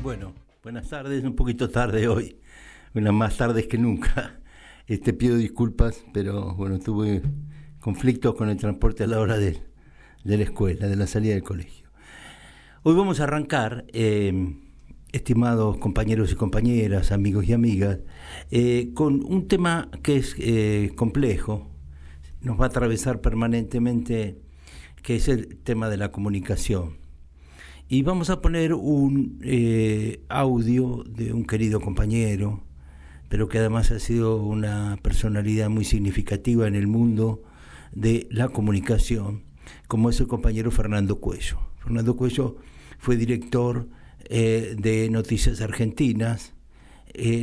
Bueno, buenas tardes, un poquito tarde hoy, unas más tardes que nunca. Pido disculpas, pero bueno, tuve conflictos con el transporte a la hora de la escuela, de la salida del colegio. Hoy vamos a arrancar, estimados compañeros y compañeras, amigos y amigas, con un tema que es complejo, nos va a atravesar permanentemente, que es el tema de la comunicación. Y vamos a poner un audio de un querido compañero, pero que además ha sido una personalidad muy significativa en el mundo de la comunicación, como es el compañero Fernando Cuello. Fernando Cuello fue director de Noticias Argentinas,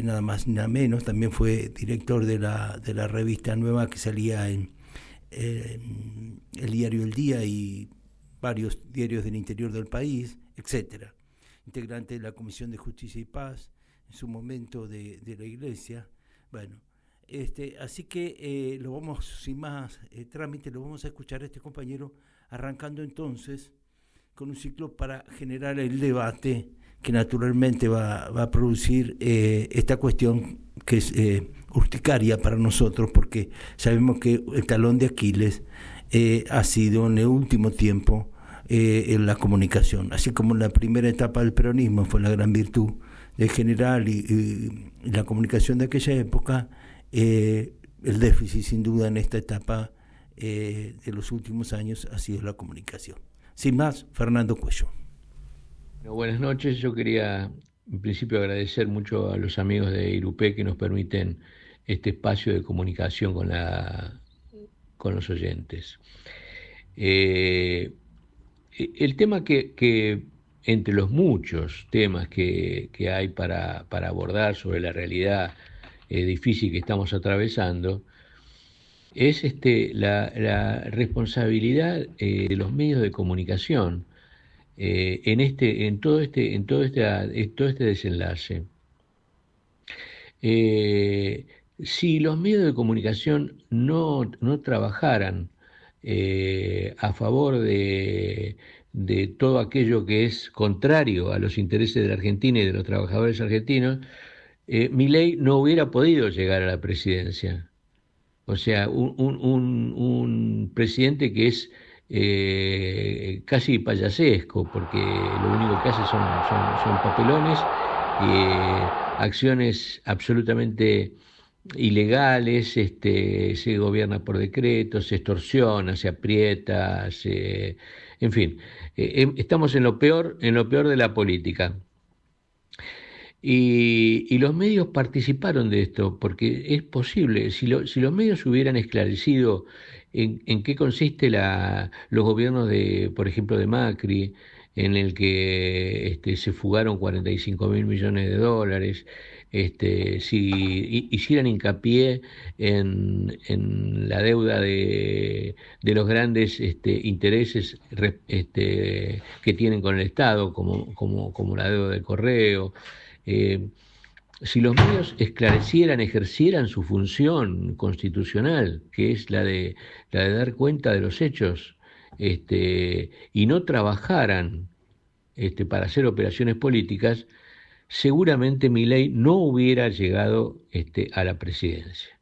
nada más nada menos, también fue director de la revista nueva que salía en el diario El Día y varios diarios del interior del país, etcétera. Integrante de la Comisión de Justicia y Paz, en su momento de la Iglesia. Bueno, así que lo vamos, sin más trámite, lo vamos a escuchar a este compañero, arrancando entonces con un ciclo para generar el debate que naturalmente va a producir esta cuestión que es urticaria para nosotros, porque sabemos que el talón de Aquiles ha sido en el último tiempo en la comunicación, así como en la primera etapa del peronismo fue la gran virtud del general y la comunicación de aquella época, el déficit sin duda en esta etapa de los últimos años ha sido la comunicación. Sin más, Fernando Cuello. Bueno, buenas noches. Yo quería en principio agradecer mucho a los amigos de Irupé que nos permiten este espacio de comunicación con los oyentes. El tema que entre los muchos temas que hay para abordar sobre la realidad difícil que estamos atravesando, es la responsabilidad de los medios de comunicación en todo este desenlace. Si los medios de comunicación no trabajaran a favor de todo aquello que es contrario a los intereses de la Argentina y de los trabajadores argentinos, Milei no hubiera podido llegar a la presidencia. O sea, un presidente que es casi payasesco, porque lo único que hace son papelones, acciones absolutamente ilegales, se gobierna por decretos, se extorsiona, se aprieta, en fin, estamos en lo peor de la política. Y los medios participaron de esto, porque es posible, si los medios hubieran esclarecido en qué consiste los gobiernos por ejemplo, de Macri, en el que se fugaron 45.000 millones de dólares, si hicieran hincapié en la deuda de los grandes intereses que tienen con el Estado, como la deuda del Correo, si los medios ejercieran su función constitucional, que es la de dar cuenta de los hechos, y no trabajaran para hacer operaciones políticas, seguramente Milei no hubiera llegado a la presidencia.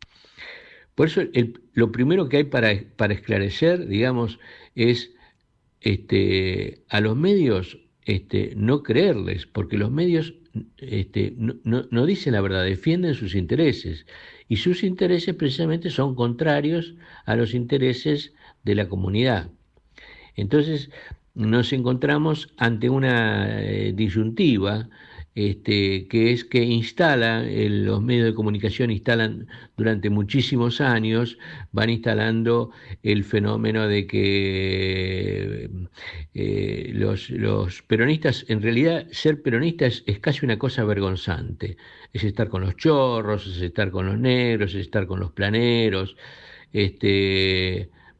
Por eso lo primero que hay para esclarecer, digamos, es a los medios no creerles, porque los medios no dicen la verdad, defienden sus intereses, y sus intereses precisamente son contrarios a los intereses de la comunidad. Entonces nos encontramos ante una disyuntiva, que es que los medios de comunicación instalan durante muchísimos años, van instalando el fenómeno de que los peronistas, en realidad ser peronista es casi una cosa vergonzante, es estar con los chorros, es estar con los negros, es estar con los planeros,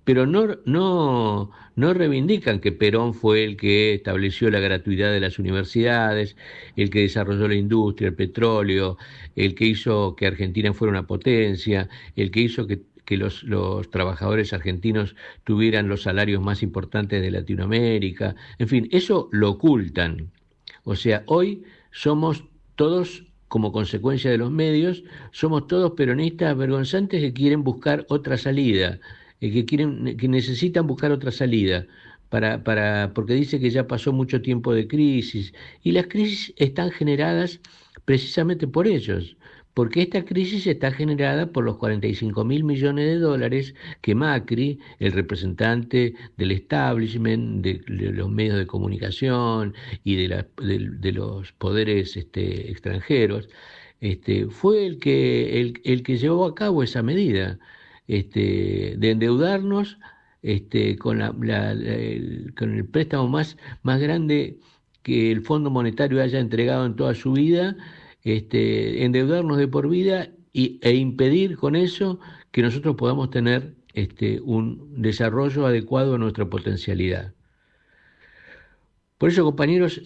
pero no reivindican que Perón fue el que estableció la gratuidad de las universidades, el que desarrolló la industria, el petróleo, el que hizo que Argentina fuera una potencia, el que hizo que los trabajadores argentinos tuvieran los salarios más importantes de Latinoamérica. En fin, eso lo ocultan. O sea, hoy somos todos, como consecuencia de los medios, somos todos peronistas vergonzantes que quieren buscar otra salida, que necesitan buscar otra salida, porque dice que ya pasó mucho tiempo de crisis, y las crisis están generadas precisamente por ellos, porque esta crisis está generada por los 45.000 millones de dólares que Macri, el representante del establishment, de los medios de comunicación y de los poderes extranjeros, fue el que llevó a cabo esa medida de endeudarnos con el préstamo más grande que el Fondo Monetario haya entregado en toda su vida, endeudarnos de por vida e impedir con eso que nosotros podamos tener un desarrollo adecuado a nuestra potencialidad. Por eso, compañeros,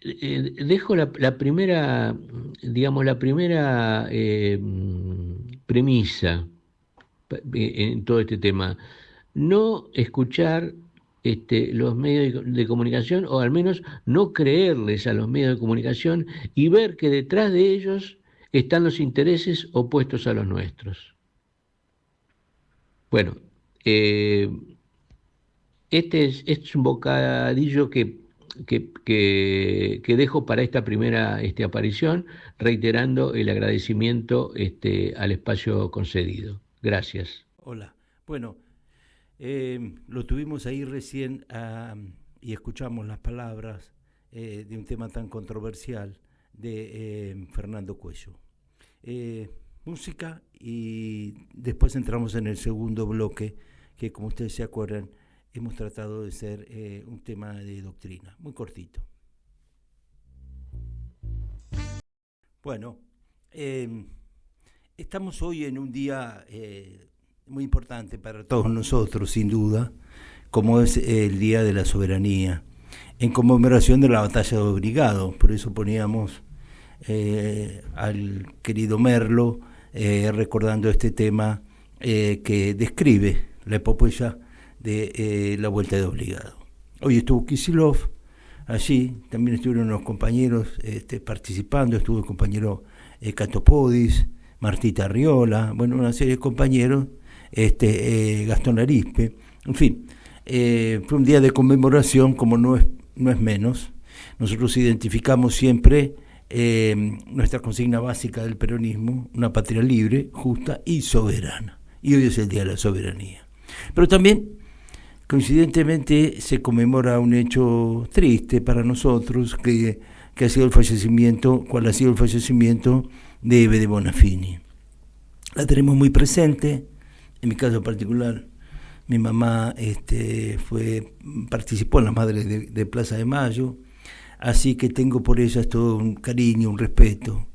dejo la primera, digamos, premisa en todo este tema: no escuchar los medios de comunicación, o al menos no creerles a los medios de comunicación, y ver que detrás de ellos están los intereses opuestos a los nuestros. Bueno, este es un bocadillo que dejo para esta primera aparición, reiterando el agradecimiento al espacio concedido. Gracias. Hola. Bueno, lo tuvimos ahí recién y escuchamos las palabras de un tema tan controversial de Fernando Cuello. Música, y después entramos en el segundo bloque, que, como ustedes se acuerdan, hemos tratado de ser un tema de doctrina, muy cortito. Bueno, estamos hoy en un día muy importante para todos nosotros, sin duda, como es el Día de la Soberanía, en conmemoración de la Batalla de Obligado. Por eso poníamos al querido Merlo recordando este tema que describe la epopeya de la Vuelta de Obligado. Hoy estuvo Kicillof allí, también estuvieron los compañeros participando, estuvo el compañero Catopodis, Martita Arriola, bueno, una serie de compañeros, Gastón Arispe, en fin, fue un día de conmemoración, como no es menos. Nosotros identificamos siempre nuestra consigna básica del peronismo: una patria libre, justa y soberana, y hoy es el Día de la Soberanía. Pero también, coincidentemente, se conmemora un hecho triste para nosotros, que ha sido el fallecimiento de Eve de Bonafini. La tenemos muy presente. En mi caso particular, mi mamá participó en las Madres de Plaza de Mayo, así que tengo por ellas todo un cariño, un respeto,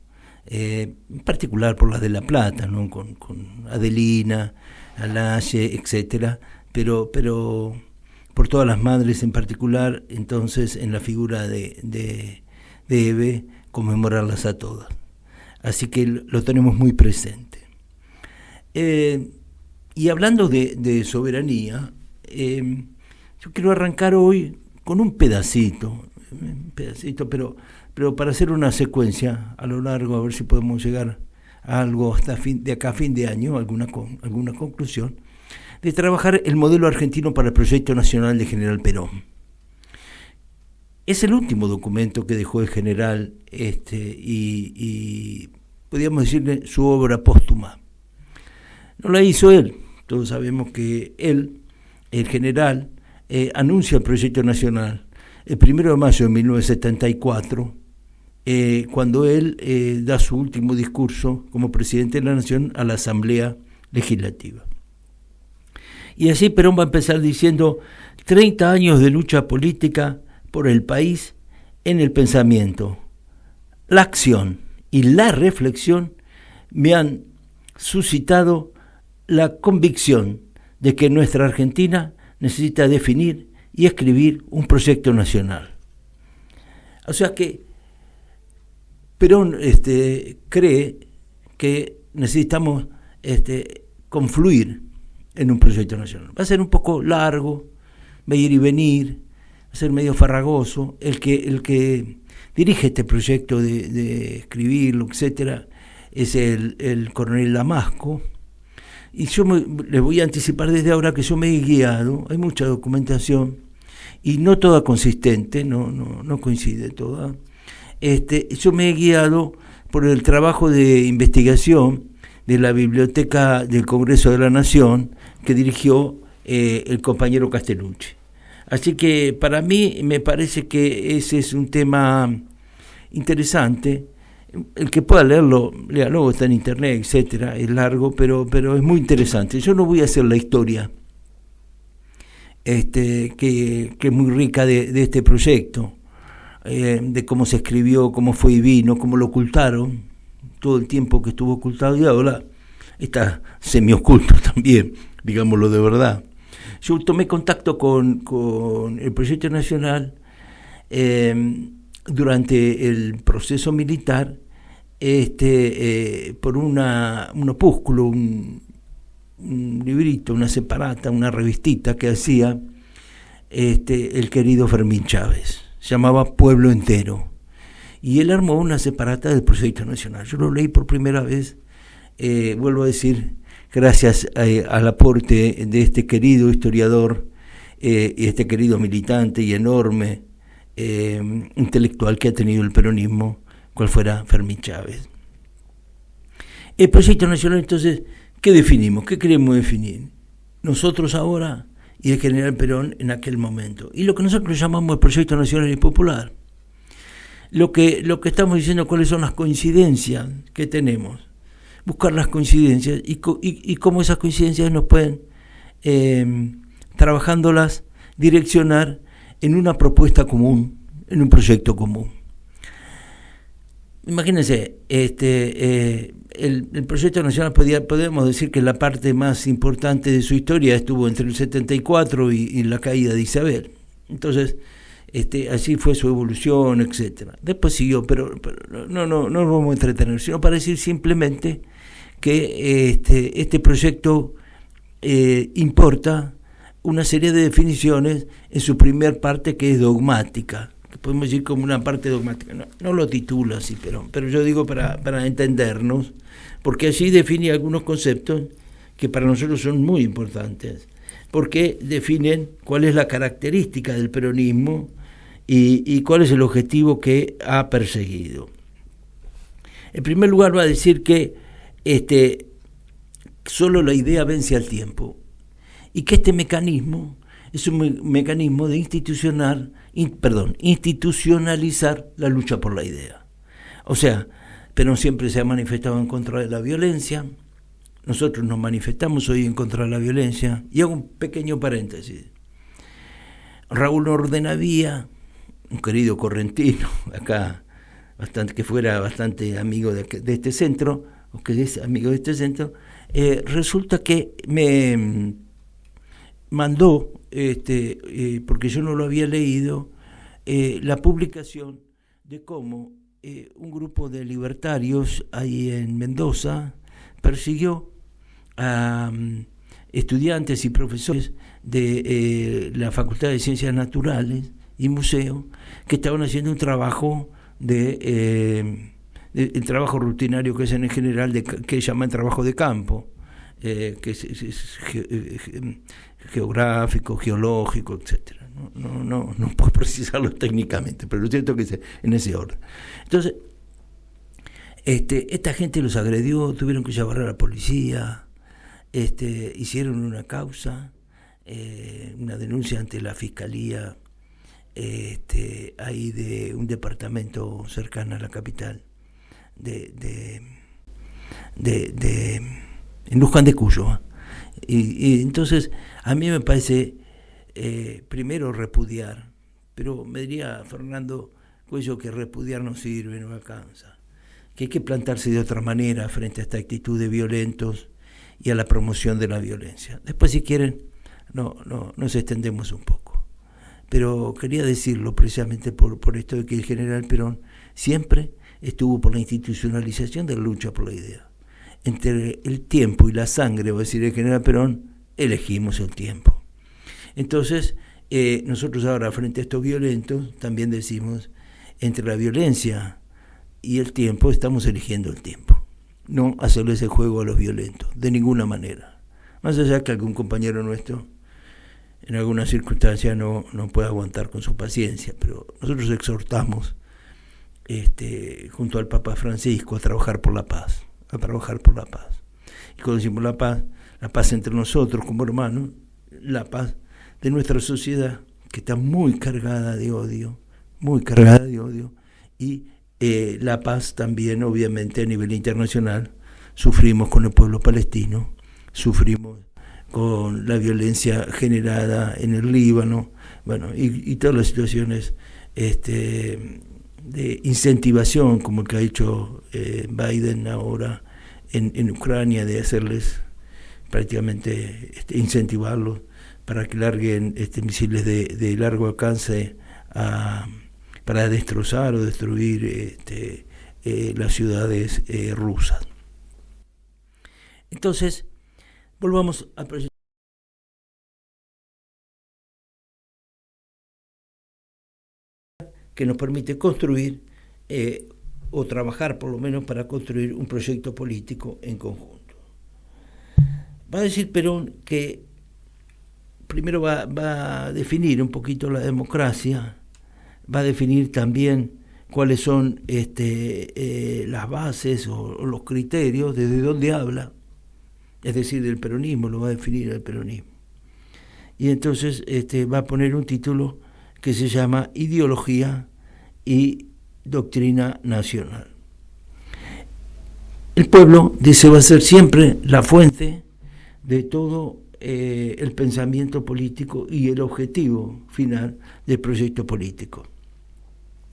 en particular por las de La Plata, ¿no? con Adelina, Alaye, etcétera, pero por todas las madres en particular. Entonces, en la figura de Eve, conmemorarlas a todas. Así que lo tenemos muy presente. Y hablando de soberanía, yo quiero arrancar hoy con un pedacito, pero para hacer una secuencia a lo largo, a ver si podemos llegar a algo de acá a fin de año, alguna conclusión, de trabajar el modelo argentino para el proyecto nacional de General Perón. Es el último documento que dejó el general y podríamos decirle su obra póstuma. No la hizo él. Todos sabemos que él, el general, anuncia el proyecto nacional el 1 de mayo de 1974, cuando él da su último discurso como presidente de la Nación a la Asamblea Legislativa. Y así Perón va a empezar diciendo: 30 años de lucha política por el país en el pensamiento, la acción y la reflexión me han suscitado la convicción de que nuestra Argentina necesita definir y escribir un proyecto nacional. O sea que Perón cree que necesitamos confluir en un proyecto nacional. Va a ser un poco largo, va a ir y venir, ser medio farragoso. El que dirige este proyecto de escribirlo, etcétera, es el coronel Damasco. Y yo les voy a anticipar desde ahora que yo me he guiado, hay mucha documentación, y no toda consistente, no coincide toda. Yo me he guiado por el trabajo de investigación de la Biblioteca del Congreso de la Nación que dirigió el compañero Castellucci. Así que para mí me parece que ese es un tema interesante. El que pueda leerlo, léalo, está en internet, etcétera, es largo, pero es muy interesante. Yo no voy a hacer la historia que es muy rica de este proyecto, de cómo se escribió, cómo fue y vino, cómo lo ocultaron, todo el tiempo que estuvo ocultado, y ahora está semioculto también, digámoslo de verdad. Yo tomé contacto con el Proyecto Nacional durante el proceso militar, por un opúsculo, un librito, una separata, una revistita que hacía el querido Fermín Chávez, se llamaba Pueblo Entero, y él armó una separata del Proyecto Nacional. Yo lo leí por primera vez, vuelvo a decir, gracias al aporte de este querido historiador y este querido militante y enorme intelectual que ha tenido el peronismo, cual fuera Fermín Chávez. El Proyecto Nacional, entonces, ¿qué definimos? ¿Qué queremos definir? Nosotros ahora y el general Perón en aquel momento. Y lo que nosotros llamamos el Proyecto Nacional y Popular. Lo que estamos diciendo, cuáles son las coincidencias que tenemos. Buscar las coincidencias y cómo esas coincidencias nos pueden, trabajándolas, direccionar en una propuesta común, en un proyecto común. Imagínense, el Proyecto Nacional podemos decir que la parte más importante de su historia estuvo entre el 74 y la caída de Isabel. Entonces, así fue su evolución, etcétera. Después siguió, pero no nos vamos a entretener, sino para decir simplemente que este proyecto importa una serie de definiciones en su primer parte, que es dogmática, que podemos decir como una parte dogmática. No lo titula así, pero yo digo para entendernos, porque allí define algunos conceptos que para nosotros son muy importantes, porque definen cuál es la característica del peronismo y cuál es el objetivo que ha perseguido. En primer lugar, va a decir que solo la idea vence al tiempo, y que este mecanismo es un mecanismo de institucionalizar la lucha por la idea. O sea, Perón siempre se ha manifestado en contra de la violencia. Nosotros nos manifestamos hoy en contra de la violencia. Y hago un pequeño paréntesis. Raúl Ordenavía, un querido correntino, acá, que fuera bastante amigo de este centro, o que es amigo de este centro, resulta que me mandó, porque yo no lo había leído, la publicación de cómo un grupo de libertarios ahí en Mendoza persiguió a estudiantes y profesores de la Facultad de Ciencias Naturales y Museo, que estaban haciendo un trabajo el trabajo rutinario que hacen en general, que llaman trabajo de campo, que es geográfico, geológico, etcétera. No puedo precisarlo técnicamente, pero lo cierto es que es en ese orden. Entonces, esta gente los agredió, tuvieron que llamar a la policía, hicieron una causa, una denuncia ante la fiscalía ahí de un departamento cercano a la capital en Luján de Cuyo. Y entonces a mí me parece primero repudiar, pero me diría Fernando Cuello que repudiar no sirve, no alcanza, que hay que plantarse de otra manera frente a esta actitud de violentos y a la promoción de la violencia. Después, si quieren, nos extendemos un poco, pero quería decirlo precisamente por esto de que el general Perón siempre estuvo por la institucionalización de la lucha por la idea. Entre el tiempo y la sangre, va a decir el general Perón, elegimos el tiempo. Entonces, Nosotros ahora, frente a estos violentos, también decimos, entre la violencia y el tiempo, estamos eligiendo el tiempo. No hacerle ese juego a los violentos, de ninguna manera. Más allá que algún compañero nuestro en alguna circunstancia no puede aguantar con su paciencia, pero nosotros exhortamos junto al Papa Francisco a trabajar por la paz, Y cuando decimos la paz entre nosotros como hermanos, la paz de nuestra sociedad, que está muy cargada de odio, y la paz también, obviamente, a nivel internacional. Sufrimos con el pueblo palestino, sufrimos con la violencia generada en el Líbano, bueno, y todas las situaciones de incentivación, como el que ha hecho Biden ahora en Ucrania, de hacerles prácticamente incentivarlos para que larguen misiles de largo alcance para destrozar o destruir las ciudades rusas. Entonces, volvamos a proyectar que nos permite construir o trabajar por lo menos para construir un proyecto político en conjunto. Va a decir Perón que primero va a definir un poquito la democracia, va a definir también cuáles son las bases o los criterios, desde dónde habla, es decir, del peronismo, lo va a definir el peronismo. Y entonces va a poner un título que se llama Ideología y Doctrina Nacional. El pueblo, dice, va a ser siempre la fuente de todo el pensamiento político y el objetivo final del proyecto político.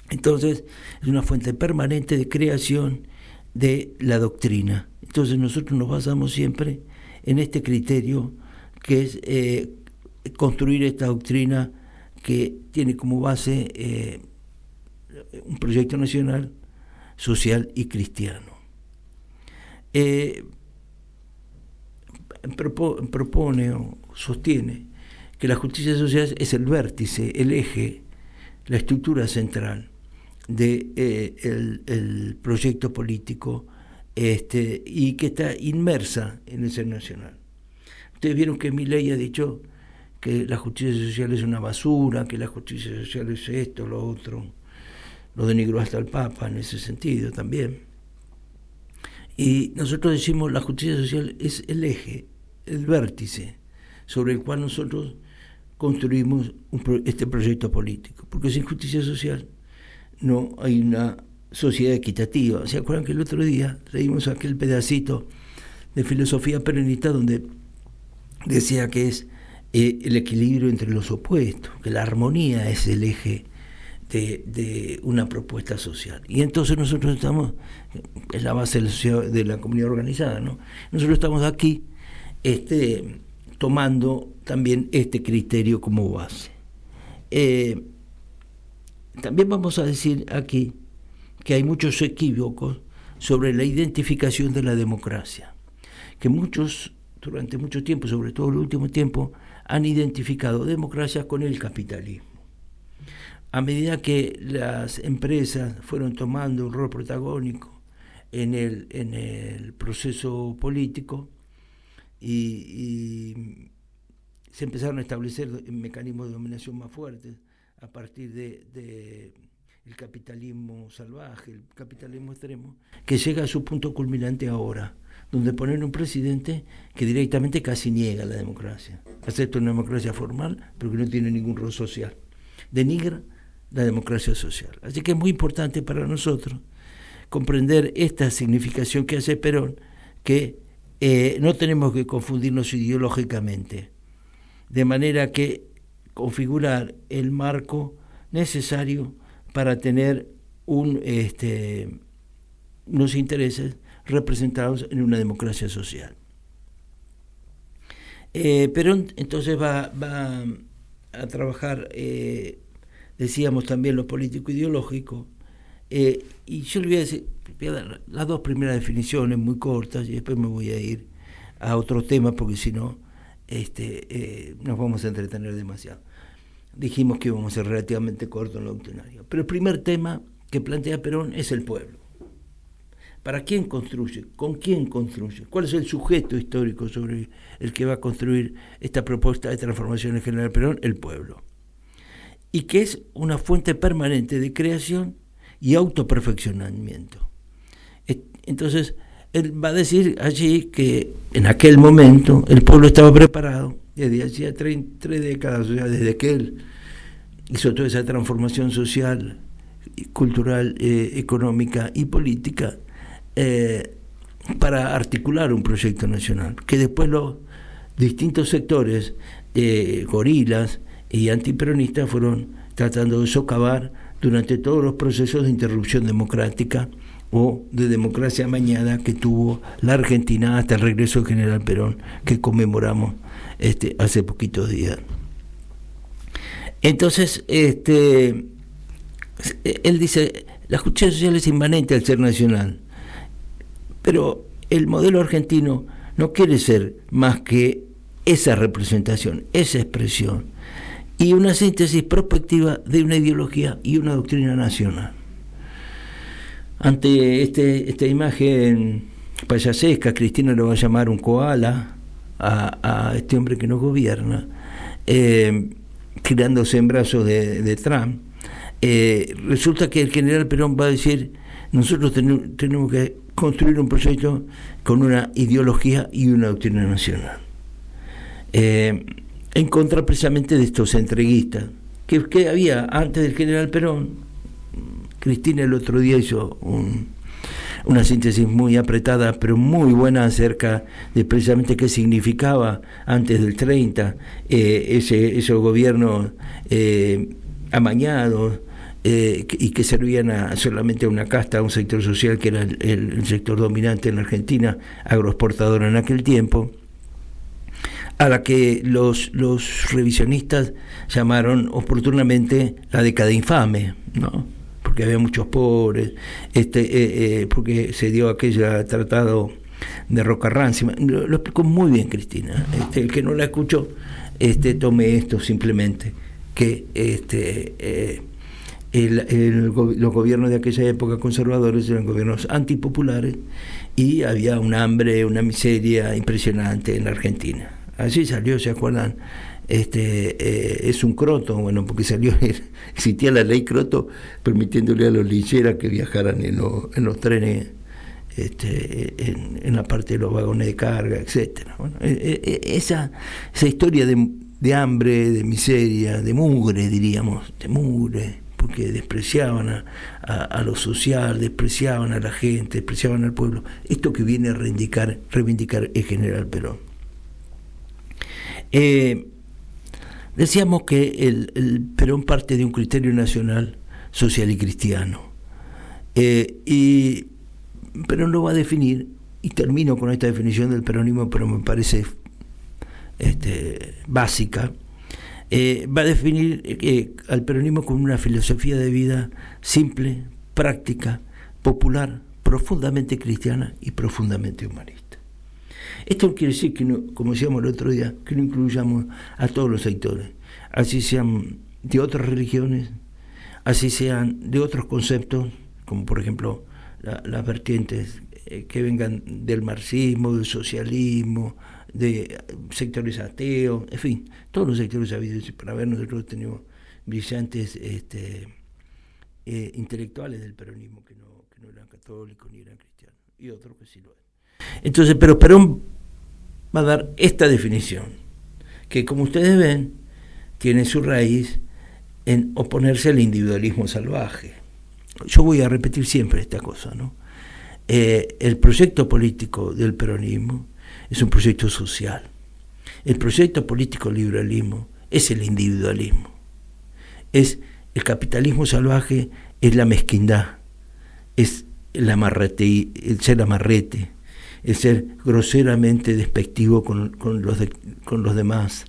Entonces, es una fuente permanente de creación de la doctrina. Entonces, nosotros nos basamos siempre en este criterio, que es construir esta doctrina que tiene como base un proyecto nacional, social y cristiano. Propone o sostiene que la justicia social es el vértice, el eje, la estructura central del proyecto político y que está inmersa en el ser nacional. Ustedes vieron que Milei ha dicho que la justicia social es una basura, que la justicia social es esto, lo otro. Lo denigró hasta el Papa en ese sentido también. Y nosotros decimos la justicia social es el eje, el vértice sobre el cual nosotros construimos este proyecto político. Porque sin justicia social no hay una sociedad equitativa. ¿Se acuerdan que el otro día leímos aquel pedacito de filosofía peronista donde decía que es el equilibrio entre los opuestos, que la armonía es el eje de una propuesta social? Y entonces nosotros estamos, es la base de la comunidad organizada, ¿no? Nosotros estamos aquí tomando también este criterio como base. También vamos a decir aquí que hay muchos equívocos sobre la identificación de la democracia, que muchos, durante mucho tiempo, sobre todo el último tiempo, han identificado democracia con el capitalismo. A medida que las empresas fueron tomando un rol protagónico en el proceso político y se empezaron a establecer mecanismos de dominación más fuertes a partir de el capitalismo salvaje, el capitalismo extremo, que llega a su punto culminante ahora, donde ponen un presidente que directamente casi niega la democracia, acepta una democracia formal, pero que no tiene ningún rol social, denigra la democracia social. Así que es muy importante para nosotros comprender esta significación que hace Perón, que no tenemos que confundirnos ideológicamente, de manera que configurar el marco necesario para tener unos intereses representados en una democracia social. Perón entonces va a trabajar, decíamos también, lo político-ideológico, y yo le voy a dar las dos primeras definiciones muy cortas y después me voy a ir a otro tema porque si no nos vamos a entretener demasiado. dijimos que íbamos a ser relativamente cortos en lo doctrinario. Pero el primer tema que plantea Perón es el pueblo. ¿Para quién construye? ¿Con quién construye? ¿Cuál es el sujeto histórico sobre el que va a construir esta propuesta de transformación en General Perón? El pueblo. Y que es una fuente permanente de creación y autoperfeccionamiento. Entonces, él va a decir allí que en aquel momento el pueblo estaba preparado, desde hacía 3 décadas, o sea, desde que él hizo toda esa transformación social, cultural, económica y política, para articular un proyecto nacional, que después los distintos sectores, gorilas y antiperonistas, fueron tratando de socavar durante todos los procesos de interrupción democrática o de democracia amañada que tuvo la Argentina hasta el regreso del General Perón, que conmemoramos hace poquitos días. Entonces, él dice, la justicia social es inmanente al ser nacional, pero el modelo argentino no quiere ser más que esa representación, esa expresión, y una síntesis prospectiva de una ideología y una doctrina nacional. Ante esta imagen payasesca, Cristina lo va a llamar un koala a este hombre que nos gobierna, tirándose en brazos de Trump. Resulta que el General Perón va a decir, nosotros tenemos que construir un proyecto con una ideología y una doctrina nacional, en contra precisamente de estos entreguistas que había antes del General Perón. Cristina el otro día hizo una síntesis muy apretada, pero muy buena, acerca de precisamente qué significaba antes del 30 esos gobiernos amañados, y que servían solamente a una casta, a un sector social que era el sector dominante en la Argentina, agroexportador en aquel tiempo, a la que los revisionistas llamaron oportunamente la década infame, ¿no? Porque había muchos pobres, porque se dio aquel tratado de Roca Ranci. Lo explicó muy bien Cristina. El que no la escuchó, tome esto simplemente, que los gobiernos de aquella época conservadores eran gobiernos antipopulares y había un hambre, una miseria impresionante en la Argentina. Así salió, ¿se acuerdan? Es un croto, bueno, porque existía la ley croto permitiéndole a los lincheras que viajaran en los trenes, en la parte de los vagones de carga, etcétera. Bueno, esa historia de hambre, de miseria, de mugre, diríamos, de mugre, porque despreciaban a lo social, despreciaban a la gente, despreciaban al pueblo. Esto que viene a reivindicar el General Perón. Decíamos que el Perón parte de un criterio nacional, social y cristiano. Y Perón lo va a definir, y termino con esta definición del peronismo, pero me parece básica. Va a definir al peronismo como una filosofía de vida simple, práctica, popular, profundamente cristiana y profundamente humanista. Esto no quiere decir que, no, como decíamos el otro día, que no incluyamos a todos los sectores, así sean de otras religiones, así sean de otros conceptos, como por ejemplo las vertientes que vengan del marxismo, del socialismo, de sectores ateos, en fin, todos los sectores habidos. Para ver, nosotros tenemos brillantes intelectuales del peronismo que no eran católicos ni eran cristianos, y otros que sí lo eran. Entonces, pero Perón va a dar esta definición, que como ustedes ven, tiene su raíz en oponerse al individualismo salvaje. Yo voy a repetir siempre esta cosa, ¿no? El proyecto político del peronismo es un proyecto social. El proyecto político liberalismo es el individualismo. Es el capitalismo salvaje, es la mezquindad, es el ser amarrete, el ser groseramente despectivo con los demás,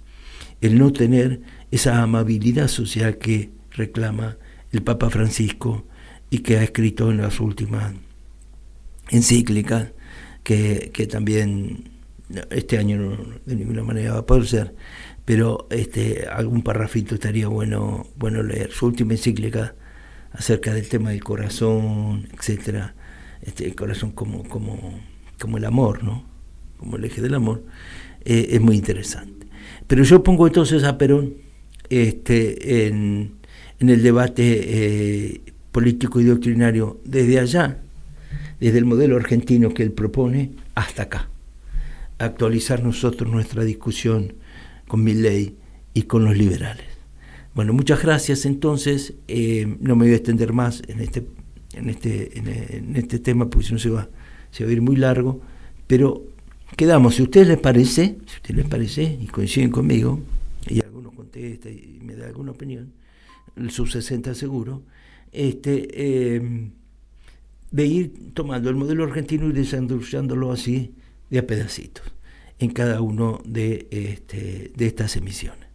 el no tener esa amabilidad social que reclama el Papa Francisco y que ha escrito en las últimas encíclicas, que también este año no, de ninguna manera va a poder ser, pero algún parrafito estaría bueno leer. Su última encíclica acerca del tema del corazón, etcétera, el corazón como el amor, ¿no? Como el eje del amor, es muy interesante. Pero yo pongo entonces a Perón en el debate político y doctrinario desde allá, desde el modelo argentino que él propone hasta acá. Actualizar nosotros nuestra discusión con Milei y con los liberales. Bueno, muchas gracias. Entonces, no me voy a extender más en este tema, porque si no se va a ir muy largo, pero quedamos, si a ustedes les parece, y coinciden conmigo, y alguno contesta y me da alguna opinión, el sub-60 seguro, de ir tomando el modelo argentino y desarrollándolo así, de a pedacitos, en cada uno de estas emisiones.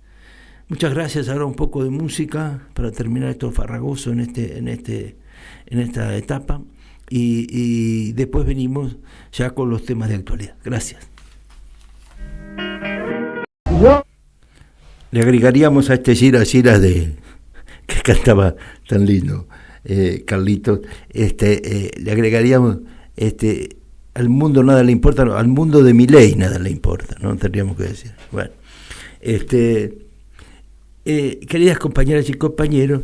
Muchas gracias. Ahora un poco de música para terminar esto farragoso en esta etapa, y después venimos ya con los temas de actualidad. Gracias. Le agregaríamos a Gira de que cantaba tan lindo Carlitos, le agregaríamos al mundo nada le importa, no, al mundo de Milei nada le importa, no tendríamos que decir. Bueno, queridas compañeras y compañeros,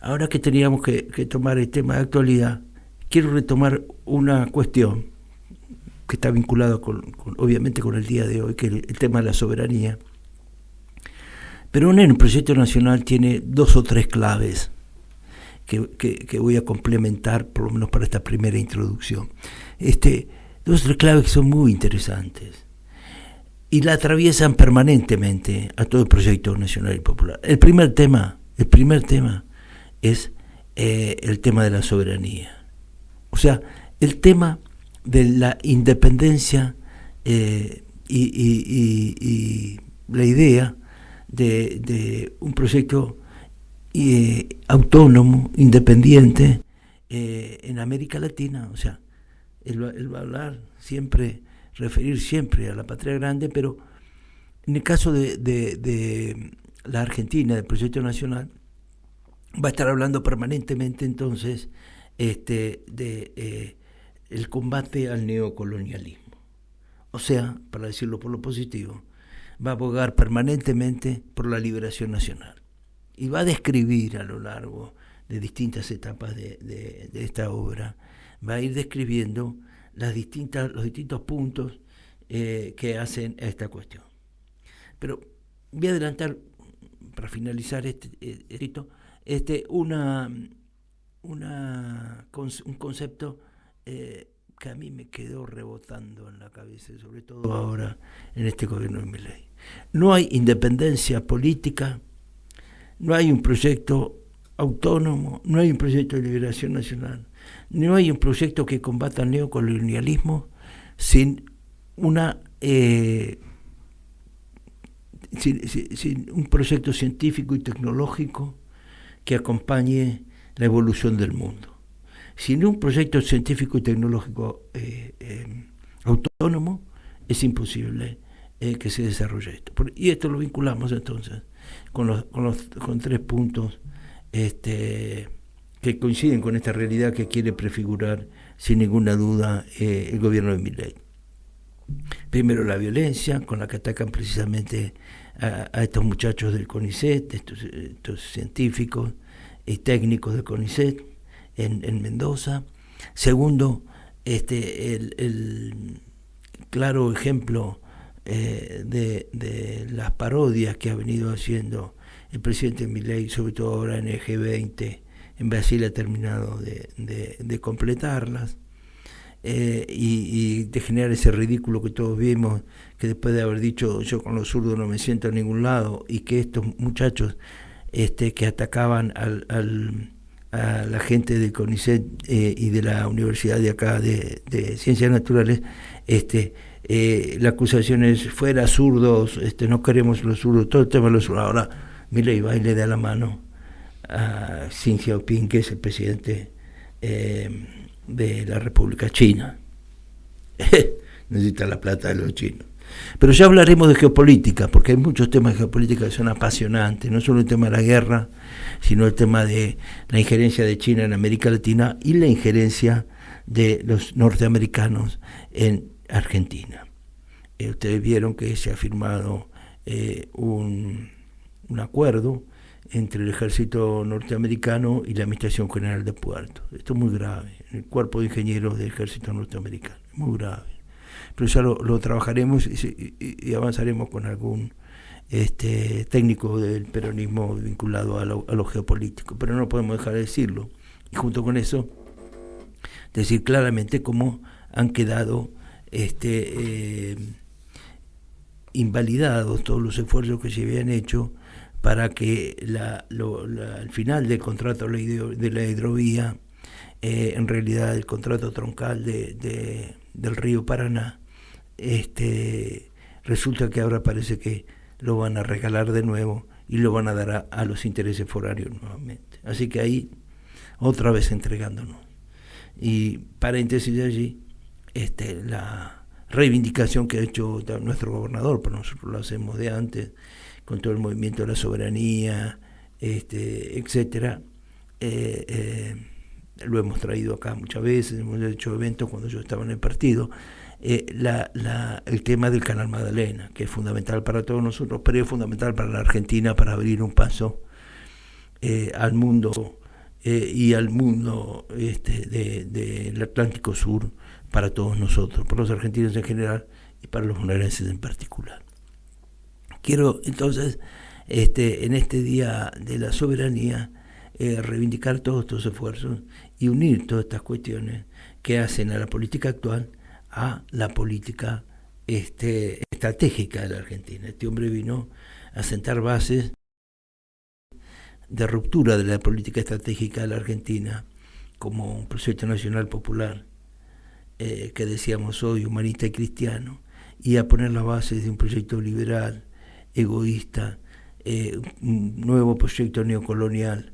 ahora que teníamos que tomar el tema de actualidad, quiero retomar una cuestión que está vinculada obviamente con el día de hoy, que es el tema de la soberanía. Pero en el proyecto nacional tiene 2 o 3 claves que voy a complementar, por lo menos para esta primera introducción. 2 o 3 claves que son muy interesantes y la atraviesan permanentemente a todo el proyecto nacional y popular. El primer tema es el tema de la soberanía. O sea, el tema de la independencia y la idea de un proyecto autónomo, independiente en América Latina. O sea, él va a hablar siempre, referir siempre a la patria grande, pero en el caso de la Argentina, del proyecto nacional, va a estar hablando permanentemente entonces el combate al neocolonialismo. O sea, para decirlo por lo positivo, va a abogar permanentemente por la liberación nacional. Y va a describir a lo largo de distintas etapas de esta obra, va a ir describiendo los distintos puntos que hacen a esta cuestión. Pero voy a adelantar, para finalizar un concepto que a mí me quedó rebotando en la cabeza, sobre todo ahora en este gobierno de Milei. No hay independencia política, no hay un proyecto autónomo, no hay un proyecto de liberación nacional, no hay un proyecto que combata el neocolonialismo sin un proyecto científico y tecnológico que acompañe la evolución del mundo. Sin un proyecto científico y tecnológico autónomo es imposible que se desarrolle esto. Y esto lo vinculamos entonces con 3 puntos que coinciden con esta realidad que quiere prefigurar sin ninguna duda el gobierno de Milei. Primero, la violencia con la que atacan precisamente a estos muchachos del CONICET, estos científicos y técnicos del CONICET en Mendoza. Segundo, el claro ejemplo de las parodias que ha venido haciendo el presidente Milei, sobre todo ahora en el G20. En Brasil ha terminado de completarlas, y de generar ese ridículo que todos vimos, que después de haber dicho yo con los zurdos no me siento en ningún lado, y que estos muchachos que atacaban a la gente del CONICET y de la universidad de acá de Ciencias Naturales, la acusación es fuera zurdos, no queremos los zurdos, todo el tema de los zurdos. Ahora Milei va y le da la mano a Xi Jinping, que es el presidente de la República China. Necesita la plata de los chinos. Pero ya hablaremos de geopolítica, porque hay muchos temas de geopolítica que son apasionantes, no solo el tema de la guerra, sino el tema de la injerencia de China en América Latina y la injerencia de los norteamericanos en Argentina. Ustedes vieron que se ha firmado un acuerdo entre el ejército norteamericano y la Administración General de Puertos. Esto es muy grave, el cuerpo de ingenieros del ejército norteamericano, muy grave. Pero ya lo trabajaremos y avanzaremos con algún técnico del peronismo vinculado a lo geopolítico, pero no podemos dejar de decirlo. Y junto con eso, decir claramente cómo han quedado invalidados todos los esfuerzos que se habían hecho para que al final del contrato de la hidrovía, en realidad el contrato troncal del río Paraná, resulta que ahora parece que lo van a regalar de nuevo y lo van a dar a los intereses foráneos nuevamente. Así que ahí otra vez entregándonos. Y paréntesis allí, la reivindicación que ha hecho nuestro gobernador, pero nosotros lo hacemos de antes, con todo el movimiento de la soberanía, etcétera. Lo hemos traído acá muchas veces, hemos hecho eventos cuando yo estaba en el partido. El tema del Canal Magdalena, que es fundamental para todos nosotros, pero es fundamental para la Argentina para abrir un paso al mundo y al mundo del Atlántico Sur para todos nosotros, para los argentinos en general y para los bonaerenses en particular. Quiero entonces, en este Día de la Soberanía, reivindicar todos estos esfuerzos y unir todas estas cuestiones que hacen a la política actual a la política estratégica de la Argentina. Este hombre vino a sentar bases de ruptura de la política estratégica de la Argentina como un proyecto nacional popular, que decíamos hoy, humanista y cristiano, y a poner las bases de un proyecto liberal, egoísta, un nuevo proyecto neocolonial,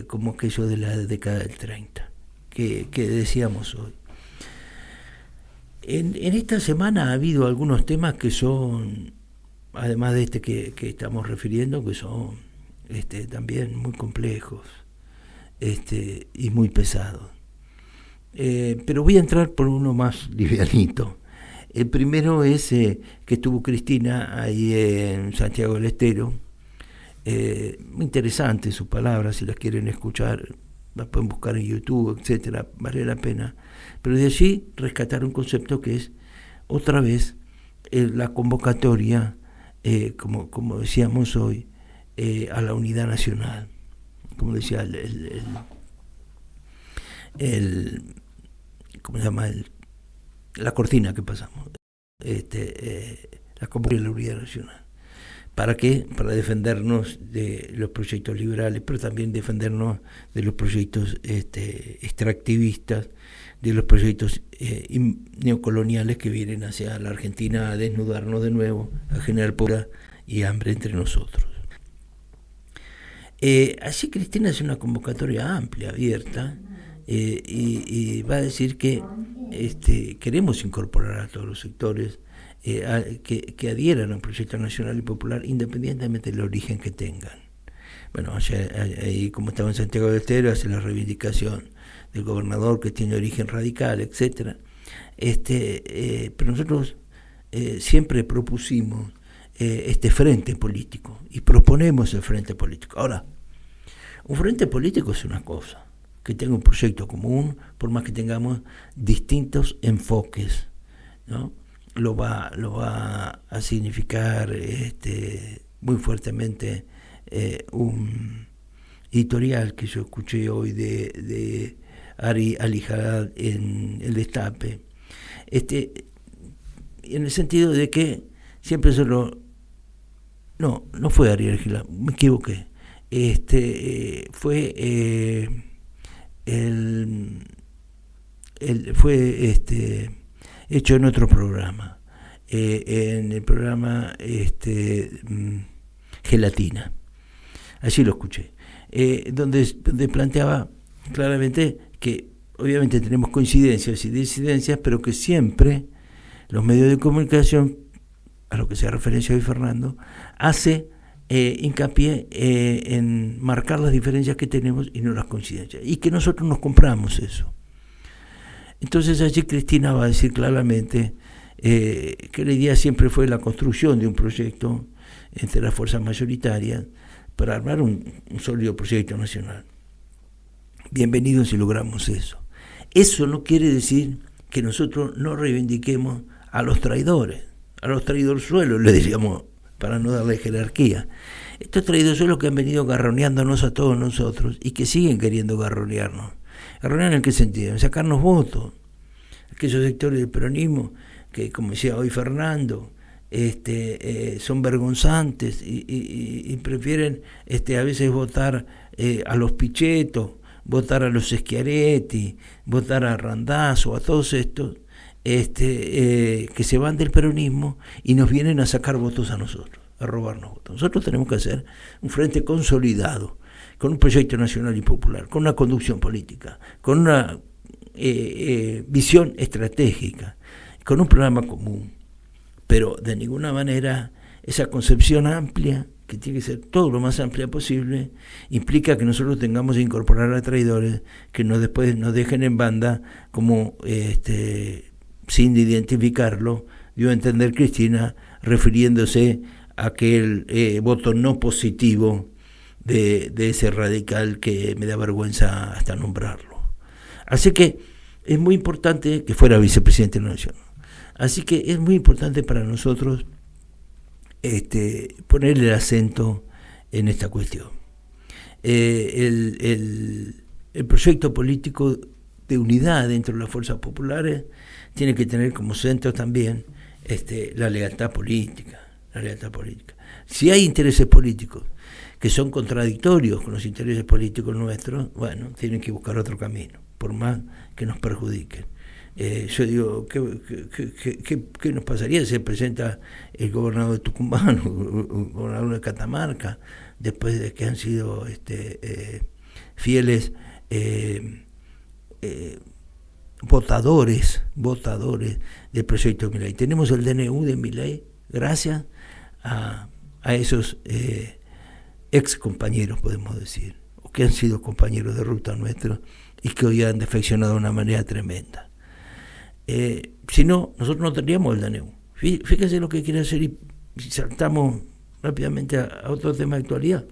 como aquello de la década del 30, que decíamos hoy. En esta semana ha habido algunos temas que son, además de que estamos refiriendo, que son también muy complejos y muy pesados. Pero voy a entrar por uno más livianito. El primero es que estuvo Cristina ahí en Santiago del Estero. Muy interesante sus palabras, si las quieren escuchar, las pueden buscar en YouTube, etcétera, vale la pena. Pero de allí rescatar un concepto que es, otra vez, la convocatoria, como decíamos hoy, a la unidad nacional. Como decía ¿cómo se llama? La cortina que pasamos. La convocatoria de la unidad nacional. ¿Para qué? Para defendernos de los proyectos liberales, pero también defendernos de los proyectos extractivistas, de los proyectos neocoloniales que vienen hacia la Argentina a desnudarnos de nuevo, a generar pobreza y hambre entre nosotros. Así Cristina hace una convocatoria amplia, abierta, y va a decir que queremos incorporar a todos los sectores que adhieran a un proyecto nacional y popular independientemente del origen que tengan. Bueno, ahí como estaba en Santiago del Estero, hace la reivindicación del gobernador que tiene origen radical, etcétera. Pero nosotros siempre propusimos este frente político y proponemos el frente político. Ahora, un frente político es una cosa, que tenga un proyecto común, por más que tengamos distintos enfoques, ¿no? Lo va a significar muy fuertemente un editorial que yo escuché hoy de Ari Alijad en El Destape, en el sentido de que siempre no fue Ari Alijad, me equivoqué, fue hecho en otro programa, en el programa Gelatina, allí lo escuché, donde planteaba claramente que obviamente tenemos coincidencias y disidencias, pero que siempre los medios de comunicación a lo que se referencia hoy Fernando, hace hincapié en marcar las diferencias que tenemos y no las coincidencias, y que nosotros nos compramos eso. Entonces allí Cristina va a decir claramente que la idea siempre fue la construcción de un proyecto entre las fuerzas mayoritarias para armar un sólido proyecto nacional. Bienvenidos si logramos eso. Eso no quiere decir que nosotros no reivindiquemos a los traidorzuelos, le diríamos, para no darle jerarquía. Estos traidorzuelos que han venido garroneándonos a todos nosotros y que siguen queriendo garronearnos. ¿Garronear en qué sentido? En sacarnos votos. Aquellos sectores del peronismo que, como decía hoy Fernando, son vergonzantes y prefieren a veces votar a los Pichetto, votar a los Schiaretti, votar a Randazzo, a todos estos que se van del peronismo y nos vienen a sacar votos a nosotros, a robarnos votos. Nosotros tenemos que hacer un frente consolidado, con un proyecto nacional y popular, con una conducción política, con una visión estratégica, con un programa común, pero de ninguna manera esa concepción amplia, que tiene que ser todo lo más amplia posible, implica que nosotros tengamos que incorporar a traidores que después nos dejen en banda, como sin identificarlo, dio a entender Cristina, refiriéndose a aquel voto no positivo de ese radical que me da vergüenza hasta nombrarlo. Así que es muy importante que fuera vicepresidente de la Nación. Así que es muy importante para nosotros ponerle el acento en esta cuestión. El proyecto político de unidad dentro de las fuerzas populares tiene que tener como centro también la lealtad política. Si hay intereses políticos que son contradictorios con los intereses políticos nuestros, bueno, tienen que buscar otro camino, por más que nos perjudiquen. Yo digo, ¿qué nos pasaría si se presenta el gobernador de Tucumán o el gobernador de Catamarca después de que han sido fieles votadores del proyecto de Milei? Tenemos el DNU de Milei gracias a esos ex compañeros, podemos decir, o que han sido compañeros de ruta nuestros y que hoy han defeccionado de una manera tremenda. Si no, nosotros no tendríamos el DNU. Fíjense lo que quiere hacer y saltamos rápidamente a otro tema de actualidad.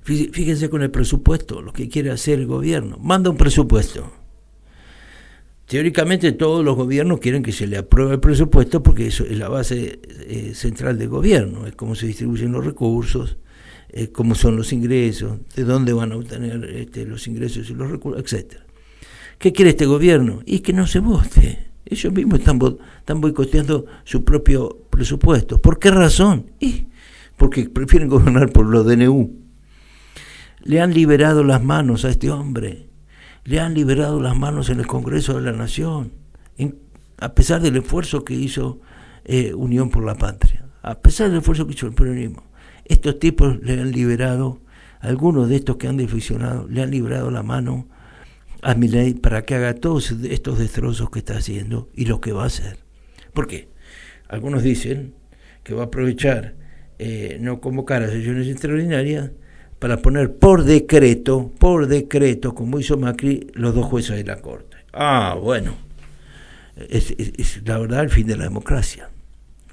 Fíjense con el presupuesto, lo que quiere hacer el gobierno. Manda un presupuesto. Teóricamente todos los gobiernos quieren que se le apruebe el presupuesto porque eso es la base central del gobierno, es cómo se distribuyen los recursos, cómo son los ingresos, de dónde van a obtener los ingresos y los recursos, etcétera. ¿Qué quiere este gobierno? Y que no se vote. Ellos mismos están boicoteando su propio presupuesto. ¿Por qué razón? Porque prefieren gobernar por los DNU. Le han liberado las manos a este hombre. Le han liberado las manos en el Congreso de la Nación, a pesar del esfuerzo que hizo Unión por la Patria, a pesar del esfuerzo que hizo el peronismo. Estos tipos le han liberado, algunos de estos que han defeccionado, le han liberado la mano a Milei para que haga todos estos destrozos que está haciendo y lo que va a hacer. ¿Por qué? Algunos dicen que va a aprovechar no convocar a sesiones extraordinarias para poner por decreto, como hizo Macri, los 2 jueces de la Corte. Bueno, es la verdad el fin de la democracia.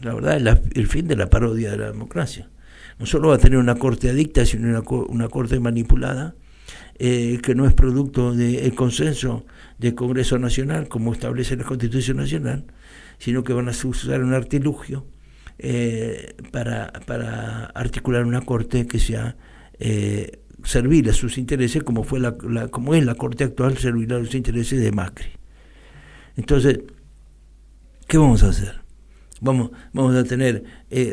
La verdad es el fin de la parodia de la democracia. No solo va a tener una corte adicta, sino una corte manipulada, que no es producto del consenso del Congreso Nacional, como establece la Constitución Nacional, sino que van a usar un artilugio para articular una corte que sea servir a sus intereses, como es la corte actual, servir a los intereses de Macri. Entonces, ¿qué vamos a hacer? Vamos a tener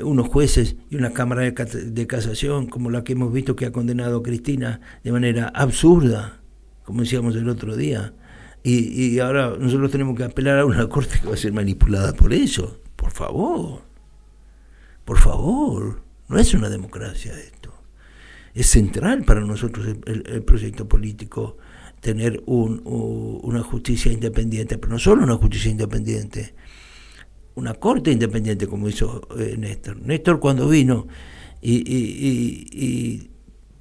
unos jueces y una cámara de casación como la que hemos visto que ha condenado a Cristina de manera absurda, como decíamos el otro día, y ahora nosotros tenemos que apelar a una corte que va a ser manipulada por eso. Por favor, no es una democracia esto. Es central para nosotros el proyecto político tener una justicia independiente, pero no solo una justicia independiente, una corte independiente como hizo Néstor. Néstor cuando vino y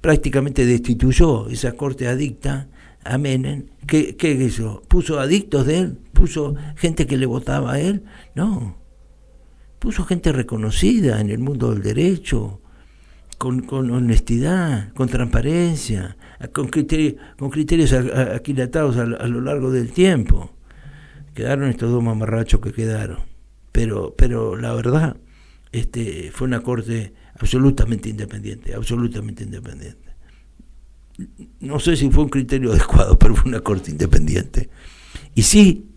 prácticamente destituyó esa corte adicta a Menem, ¿qué hizo? ¿Puso adictos de él? ¿Puso gente que le votaba a él? No, puso gente reconocida en el mundo del derecho, con honestidad, con transparencia, con criterios aquilatados a lo largo del tiempo. Quedaron estos dos mamarrachos que quedaron, pero la verdad fue una corte absolutamente independiente. No sé si fue un criterio adecuado, pero fue una corte independiente. Y sí,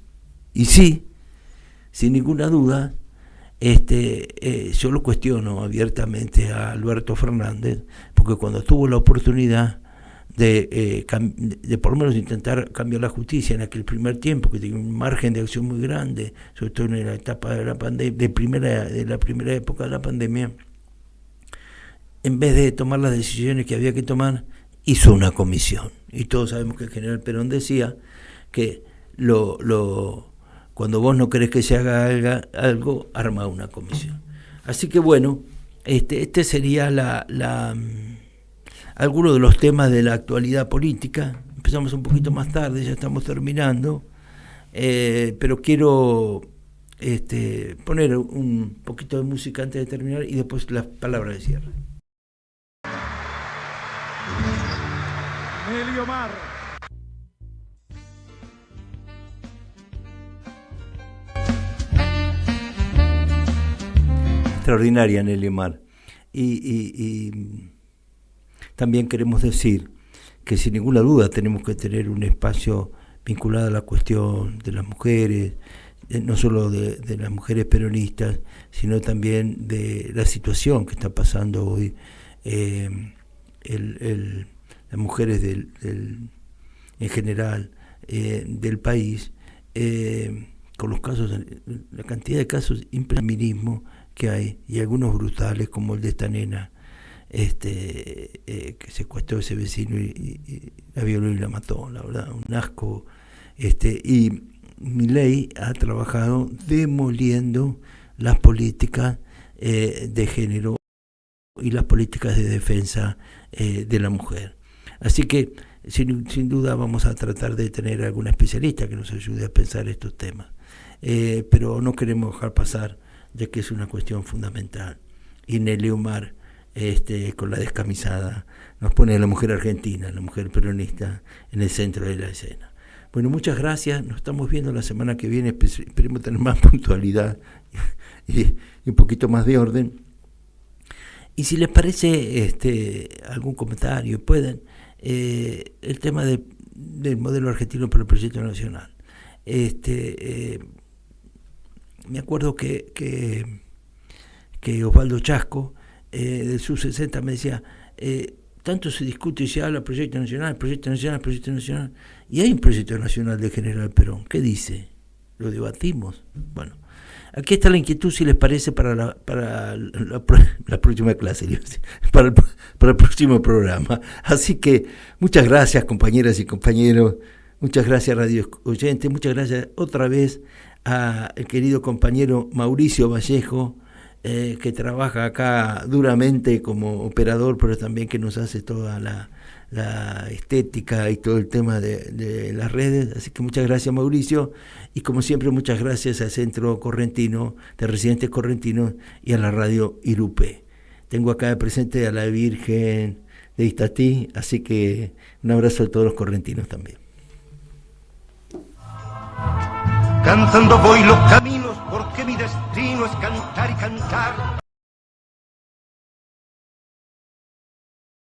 sin ninguna duda, yo lo cuestiono abiertamente a Alberto Fernández, porque cuando tuvo la oportunidad de por lo menos intentar cambiar la justicia en aquel primer tiempo, que tenía un margen de acción muy grande, sobre todo en la etapa de la pandemia, de la primera época de la pandemia, en vez de tomar las decisiones que había que tomar, hizo una comisión. Y todos sabemos que el general Perón decía que cuando vos no querés que se haga algo, arma una comisión. Así que bueno, sería algunos de los temas de la actualidad política. Empezamos un poquito más tarde, ya estamos terminando, pero quiero poner un poquito de música antes de terminar y después las palabras de cierre. Neliomar. Extraordinaria Neliomar. Y también queremos decir que sin ninguna duda tenemos que tener un espacio vinculado a la cuestión de las mujeres, no solo de las mujeres peronistas, sino también de la situación que está pasando hoy las mujeres en general del país, con los casos, la cantidad de casos de feminismo que hay, y algunos brutales como el de esta nena que secuestró a ese vecino y la violó y la mató, la verdad, un asco. Y Milei ha trabajado demoliendo las políticas de género y las políticas de defensa de la mujer. Así que sin duda vamos a tratar de tener algún especialista que nos ayude a pensar estos temas, pero no queremos dejar pasar, ya que es una cuestión fundamental. Y Neliomar, con la descamisada, nos pone a la mujer argentina, la mujer peronista, en el centro de la escena. Bueno, muchas gracias, nos estamos viendo la semana que viene, esperemos tener más puntualidad y un poquito más de orden. Y si les parece algún comentario, pueden, el tema del modelo argentino para el proyecto nacional. Me acuerdo que Osvaldo Chasco, del Sub-60, me decía, tanto se discute y se habla proyecto nacional, y hay un proyecto nacional de General Perón. ¿Qué dice? ¿Lo debatimos? Bueno, aquí está la inquietud, si les parece, para la próxima clase, para el próximo programa. Así que muchas gracias, compañeras y compañeros, muchas gracias, radio oyentes, muchas gracias otra vez al querido compañero Mauricio Vallejo, que trabaja acá duramente como operador, pero también que nos hace toda la estética y todo el tema de las redes. Así que muchas gracias, Mauricio, y como siempre muchas gracias al Centro Correntino de Residentes Correntinos y a la radio Irupé. Tengo acá presente a la Virgen de Istatí, así que un abrazo a todos los correntinos también. Cantando voy los caminos porque mi destino es cantar y cantar.